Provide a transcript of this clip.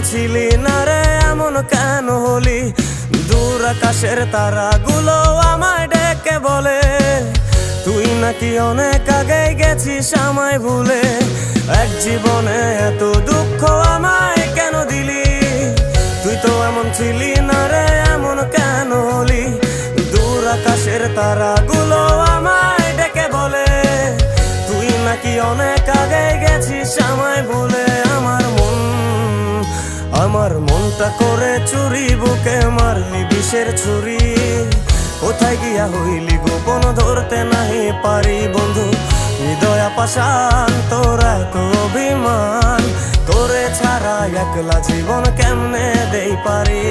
ছিলি না রে এমন কেন হলি? দূর আকাশের তারাগুলো আমায় ডেকে বলে তুই নাকি অনেক আগে গেছিস আমায় ভুলে। এক জীবনে এত দুঃখ আমায় কেন দিলি? তুই তো এমন ছিলি না রে এমন কেন হলি? দূর আকাশের তারাগুলো আমায় ডেকে বলে তুই নাকি অনেক আগে গেছিস আমায় ভুলে। আমার মনটা করে চুরি, বুকে মারলি বিষের ছুরি। কোথায় গিয়া হইলি গোপন ধরতে নাহি পারি বন্ধু। হৃদয় পাষাণ তোর এত অভিমান, তোরে ছাড়া একলা জীবন কেমনে দেই পারি।